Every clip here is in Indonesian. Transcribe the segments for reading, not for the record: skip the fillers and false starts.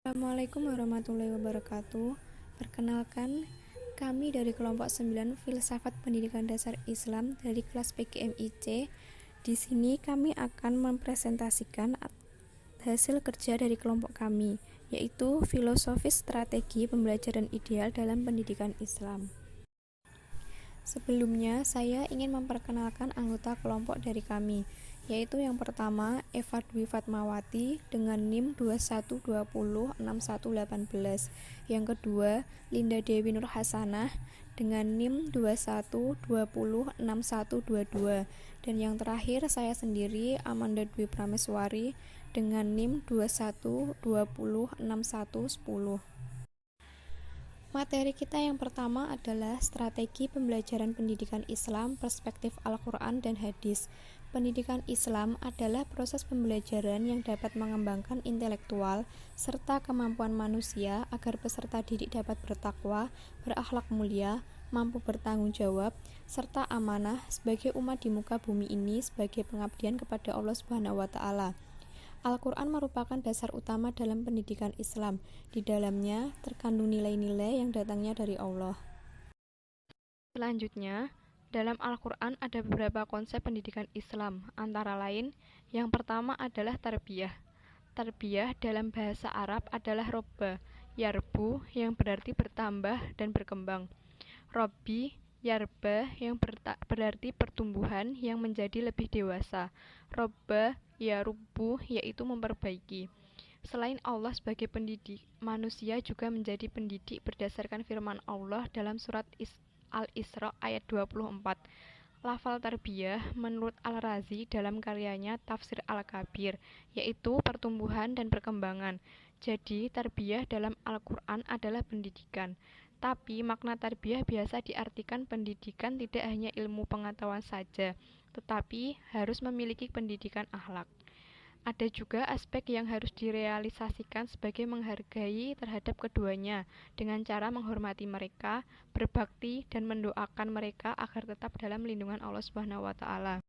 Assalamualaikum warahmatullahi wabarakatuh. Perkenalkan, kami dari kelompok 9 Filsafat Pendidikan Dasar Islam dari kelas PGMIC. Di sini kami akan mempresentasikan hasil kerja dari kelompok kami, yaitu filosofis strategi pembelajaran ideal dalam pendidikan Islam. Sebelumnya, saya ingin memperkenalkan anggota kelompok dari kami, yaitu yang pertama Eva Dwi Fatmawati dengan NIM 21206118. Yang kedua, Linda Dewi Nur Hasanah dengan NIM 21206122. Dan yang terakhir, saya sendiri Amanda Dwi Prameswari dengan NIM 21206110. Materi kita yang pertama adalah strategi pembelajaran pendidikan Islam, perspektif Al-Quran dan Hadis. Pendidikan Islam adalah proses pembelajaran yang dapat mengembangkan intelektual serta kemampuan manusia agar peserta didik dapat bertakwa, berakhlak mulia, mampu bertanggung jawab, serta amanah sebagai umat di muka bumi ini sebagai pengabdian kepada Allah Subhanahu wa Ta'ala. Al-Quran merupakan dasar utama dalam pendidikan Islam. Di dalamnya terkandung nilai-nilai yang datangnya dari Allah. Selanjutnya, dalam Al-Quran ada beberapa konsep pendidikan Islam, antara lain, yang pertama adalah tarbiyah. Tarbiyah dalam bahasa Arab adalah robba, yarbu, yang berarti bertambah dan berkembang. Robbi, yarba, yang berarti pertumbuhan yang menjadi lebih dewasa. Robba, yarubbu, yaitu memperbaiki. Selain Allah sebagai pendidik, manusia juga menjadi pendidik berdasarkan firman Allah dalam surat Al-Isra ayat 24. Lafal tarbiyah menurut Al-Razi dalam karyanya Tafsir Al-Kabir, yaitu pertumbuhan dan perkembangan. Jadi, tarbiyah dalam Al-Quran adalah pendidikan. Tapi, makna tarbiyah biasa diartikan pendidikan tidak hanya ilmu pengetahuan saja, tetapi harus memiliki pendidikan akhlak. Ada juga aspek yang harus direalisasikan sebagai menghargai terhadap keduanya dengan cara menghormati mereka, berbakti, dan mendoakan mereka agar tetap dalam lindungan Allah Subhanahu wa Ta'ala.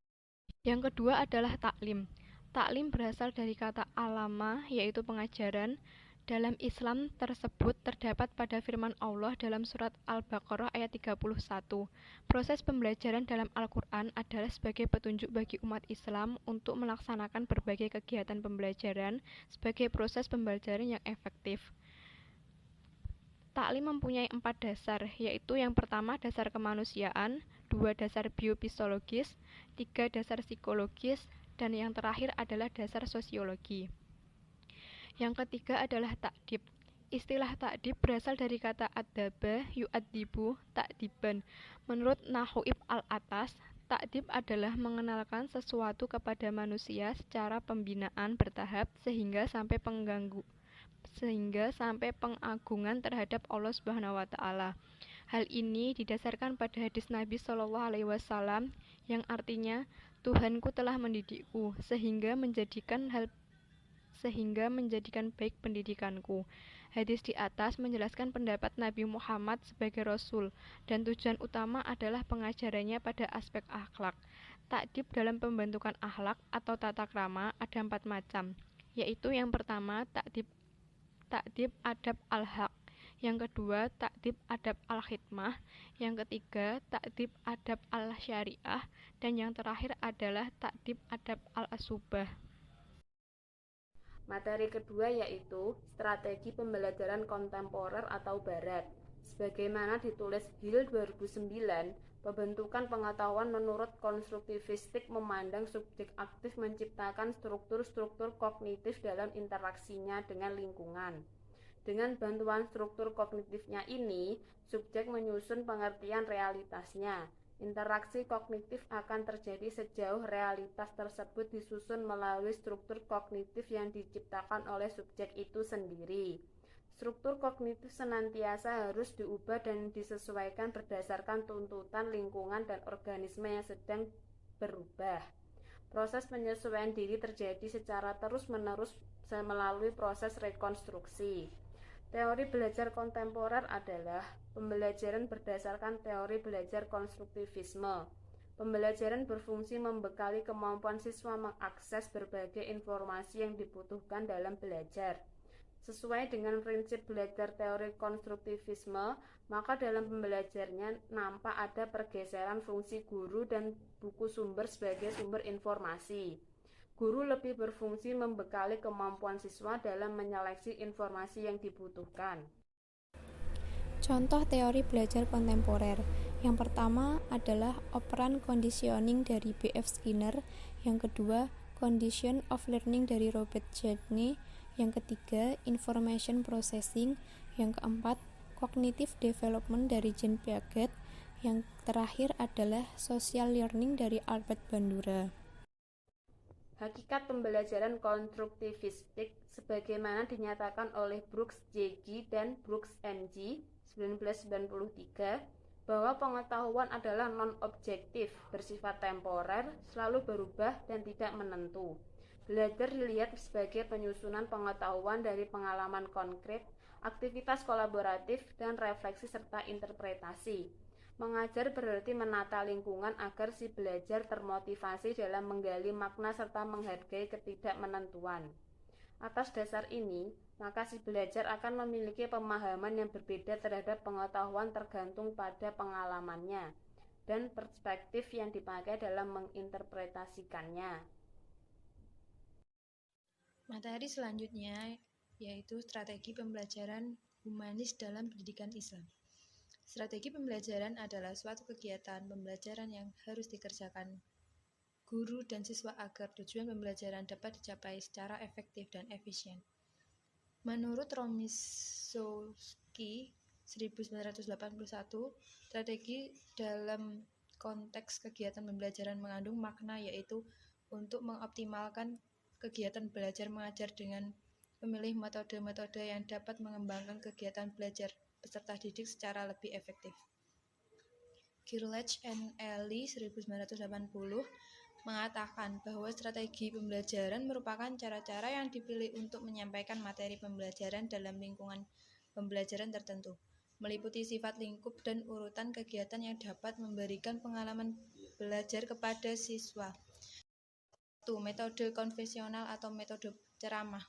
Yang kedua adalah taklim. Taklim berasal dari kata alama, yaitu pengajaran. Dalam Islam tersebut terdapat pada firman Allah dalam surat Al-Baqarah ayat 31. Proses pembelajaran dalam Al-Quran adalah sebagai petunjuk bagi umat Islam untuk melaksanakan berbagai kegiatan pembelajaran sebagai proses pembelajaran yang efektif. Taklim mempunyai 4 dasar, yaitu yang pertama dasar kemanusiaan, 2 dasar biopsikologis, 3 dasar psikologis, dan yang terakhir adalah dasar sosiologi. Yang ketiga adalah ta'dib. Istilah ta'dib berasal dari kata adaba, yu'adibu, ta'diban. Menurut Nahuib al-Atas, ta'dib adalah mengenalkan sesuatu kepada manusia secara pembinaan bertahap sehingga sampai pengagungan terhadap Allah Subhanahu wa Ta'ala. Hal ini didasarkan pada hadis Nabi Shallallahu Alaihi Wasallam yang artinya Tuhanku telah mendidikku sehingga menjadikan baik pendidikanku. Hadis di atas menjelaskan pendapat Nabi Muhammad sebagai Rasul dan tujuan utama adalah pengajarannya pada aspek akhlak. Ta'dib dalam pembentukan akhlak atau tata krama ada 4 macam, yaitu yang pertama ta'dib adab al-haq, yang kedua ta'dib adab al-khidmah, yang ketiga ta'dib adab al-syariah, dan yang terakhir adalah ta'dib adab al-asubah. Materi kedua yaitu strategi pembelajaran kontemporer atau barat. Sebagaimana ditulis Hill 2009, pembentukan pengetahuan menurut konstruktivistik memandang subjek aktif menciptakan struktur-struktur kognitif dalam interaksinya dengan lingkungan. Dengan bantuan struktur kognitifnya ini, subjek menyusun pengertian realitasnya. Interaksi kognitif akan terjadi sejauh realitas tersebut disusun melalui struktur kognitif yang diciptakan oleh subjek itu sendiri. Struktur kognitif senantiasa harus diubah dan disesuaikan berdasarkan tuntutan lingkungan dan organisme yang sedang berubah. Proses penyesuaian diri terjadi secara terus-menerus melalui proses rekonstruksi. Teori belajar kontemporer adalah pembelajaran berdasarkan teori belajar konstruktivisme. Pembelajaran berfungsi membekali kemampuan siswa mengakses berbagai informasi yang dibutuhkan dalam belajar. Sesuai dengan prinsip belajar teori konstruktivisme, maka dalam pembelajarnya nampak ada pergeseran fungsi guru dan buku sumber sebagai sumber informasi. Guru lebih berfungsi membekali kemampuan siswa dalam menyeleksi informasi yang dibutuhkan. Contoh teori belajar kontemporer. Yang pertama adalah operant conditioning dari B.F. Skinner, yang kedua condition of learning dari Robert Gedney, yang ketiga information processing, yang keempat cognitive development dari Jean Piaget, yang terakhir adalah social learning dari Albert Bandura. Hakikat pembelajaran konstruktivistik sebagaimana dinyatakan oleh Brooks J.G. dan Brooks M.G. 1993 bahwa pengetahuan adalah non-objektif, bersifat temporer, selalu berubah dan tidak menentu. Belajar dilihat sebagai penyusunan pengetahuan dari pengalaman konkret, aktivitas kolaboratif, dan refleksi serta interpretasi. Mengajar berarti menata lingkungan agar si belajar termotivasi dalam menggali makna serta menghargai ketidakmenentuan. Atas dasar ini, maka si belajar akan memiliki pemahaman yang berbeda terhadap pengetahuan tergantung pada pengalamannya dan perspektif yang dipakai dalam menginterpretasikannya. Materi selanjutnya yaitu strategi pembelajaran humanis dalam pendidikan Islam. Strategi pembelajaran adalah suatu kegiatan pembelajaran yang harus dikerjakan guru dan siswa agar tujuan pembelajaran dapat dicapai secara efektif dan efisien. Menurut Romisowski 1981, strategi dalam konteks kegiatan pembelajaran mengandung makna yaitu untuk mengoptimalkan kegiatan belajar mengajar dengan memilih metode-metode yang dapat mengembangkan kegiatan belajar peserta didik secara lebih efektif. Kirlach and Ely 1980 mengatakan bahwa strategi pembelajaran merupakan cara-cara yang dipilih untuk menyampaikan materi pembelajaran dalam lingkungan pembelajaran tertentu, meliputi sifat lingkup dan urutan kegiatan yang dapat memberikan pengalaman belajar kepada siswa. Metode konvensional atau metode ceramah.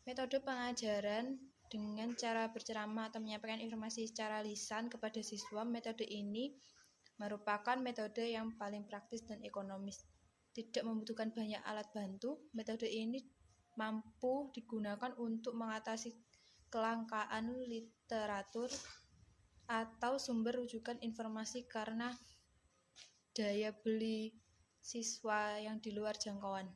Metode pengajaran dengan cara berceramah atau menyampaikan informasi secara lisan kepada siswa. Metode ini merupakan metode yang paling praktis dan ekonomis. Tidak membutuhkan banyak alat bantu. Metode ini mampu digunakan untuk mengatasi kelangkaan literatur atau sumber rujukan informasi karena daya beli siswa yang di luar jangkauan.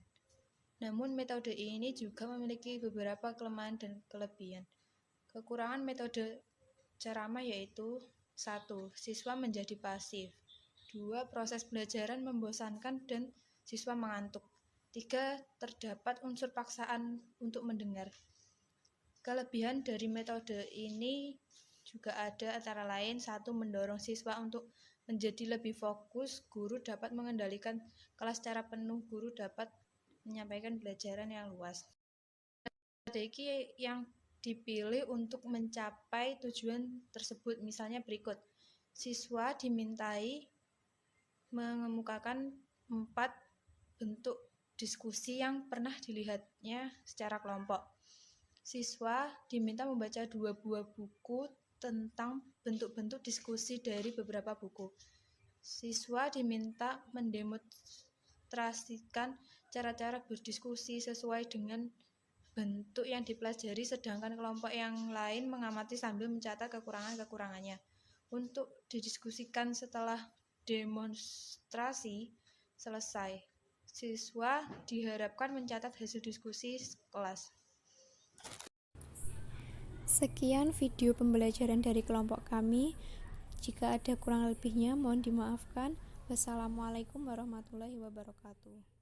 Namun metode ini juga memiliki beberapa kelemahan dan kelebihan. Kekurangan metode ceramah yaitu 1. Siswa menjadi pasif. 2. Proses pembelajaran membosankan dan siswa mengantuk. 3. Terdapat unsur paksaan untuk mendengar. Kelebihan dari metode ini juga ada antara lain 1. Mendorong siswa untuk menjadi lebih fokus, guru dapat mengendalikan kelas secara penuh, guru dapat menyampaikan pelajaran yang luas. Strategi yang dipilih untuk mencapai tujuan tersebut misalnya berikut. Siswa dimintai mengemukakan 4 bentuk diskusi yang pernah dilihatnya secara kelompok. Siswa diminta membaca 2 buah buku tentang bentuk-bentuk diskusi dari beberapa buku. Siswa diminta mendemonstrasikan cara-cara berdiskusi sesuai dengan bentuk yang dipelajari, sedangkan kelompok yang lain mengamati sambil mencatat kekurangan-kekurangannya. Untuk didiskusikan setelah demonstrasi selesai, siswa diharapkan mencatat hasil diskusi kelas. Sekian video pembelajaran dari kelompok kami. Jika ada kurang lebihnya, mohon dimaafkan. Wassalamualaikum warahmatullahi wabarakatuh.